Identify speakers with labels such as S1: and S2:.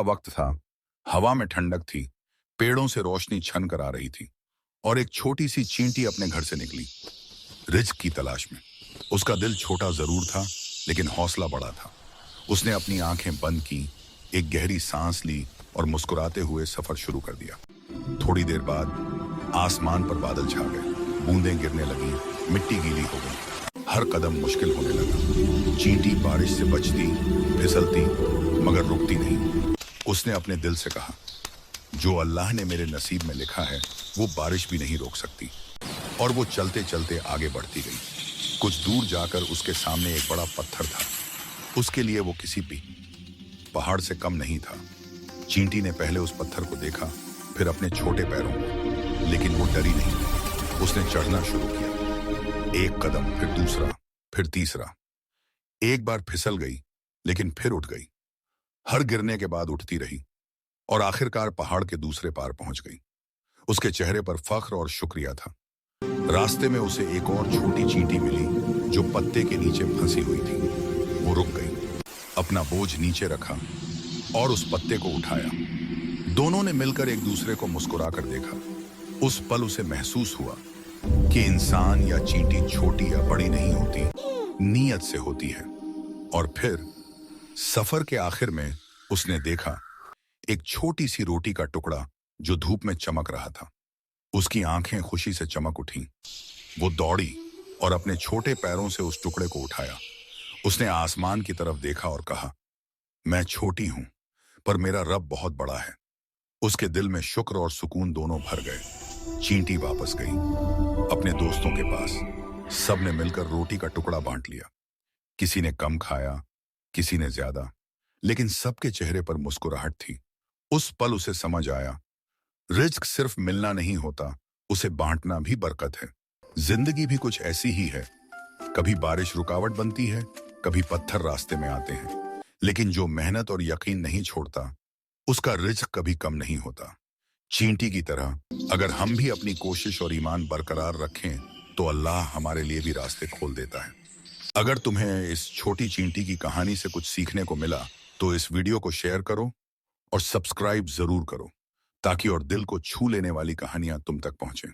S1: वक्त था। हवा में ठंडक थी, पेड़ों से रोशनी छन कर आ रही थी और एक छोटी सी चींटी अपने घर से निकली रिज्क की तलाश में। उसका दिल छोटा जरूर था, लेकिन हौसला बड़ा था। उसने अपनी आंखें बंद की, एक गहरी सांस ली और मुस्कुराते हुए सफर शुरू कर दिया। थोड़ी देर बाद आसमान पर बादल छा गए, बूंदें गिरने लगी, मिट्टी गीली हो गई, हर कदम मुश्किल होने लगा। चींटी बारिश से बचती, फिसलती, मगर रुकती नहीं। उसने अपने दिल से कहा, जो अल्लाह ने मेरे नसीब में लिखा है वो बारिश भी नहीं रोक सकती। और वो चलते चलते आगे बढ़ती गई। कुछ दूर जाकर उसके सामने एक बड़ा पत्थर था। उसके लिए वो किसी भी पहाड़ से कम नहीं था। चींटी ने पहले उस पत्थर को देखा, फिर अपने छोटे पैरों को, लेकिन वो डरी नहीं। उसने चढ़ना शुरू किया, एक कदम, फिर दूसरा, फिर तीसरा। एक बार फिसल गई, लेकिन फिर उठ गई। हर गिरने के बाद उठती रही और आखिरकार पहाड़ के दूसरे पार पहुंच गई। उसके चेहरे पर फख्र और शुक्रिया था। रास्ते में उसे एक और छोटी चींटी मिली जो पत्ते के नीचे फंसी हुई थी। वो रुक गई, अपना बोझ नीचे रखा और उस पत्ते को उठाया। दोनों ने मिलकर एक दूसरे को मुस्कुराकर देखा। उस पल उसे महसूस हुआ कि इंसान या चींटी छोटी या बड़ी नहीं होती, नीयत से होती है। और फिर सफर के आखिर में उसने देखा एक छोटी सी रोटी का टुकड़ा जो धूप में चमक रहा था। उसकी आंखें खुशी से चमक उठीं। वो दौड़ी और अपने छोटे पैरों से उस टुकड़े को उठाया। उसने आसमान की तरफ देखा और कहा, मैं छोटी हूं, पर मेरा रब बहुत बड़ा है। उसके दिल में शुक्र और सुकून दोनों भर गए। चींटी वापस गई अपने दोस्तों के पास। सब ने मिलकर रोटी का टुकड़ा बांट लिया। किसी ने कम खाया, किसी ने ज्यादा, लेकिन सबके चेहरे पर मुस्कुराहट थी। उस पल उसे समझ आया, रिज्क सिर्फ मिलना नहीं होता, उसे बांटना भी बरकत है। जिंदगी भी कुछ ऐसी ही है। कभी बारिश रुकावट बनती है, कभी पत्थर रास्ते में आते हैं, लेकिन जो मेहनत और यकीन नहीं छोड़ता उसका रिज्क कभी कम नहीं होता। चींटी की तरह अगर हम भी अपनी कोशिश और ईमान बरकरार रखें तो अल्लाह हमारे लिए भी रास्ते खोल देता है। अगर तुम्हें इस छोटी चींटी की कहानी से कुछ सीखने को मिला तो इस वीडियो को शेयर करो और सब्सक्राइब जरूर करो, ताकि और दिल को छू लेने वाली कहानियां तुम तक पहुंचें।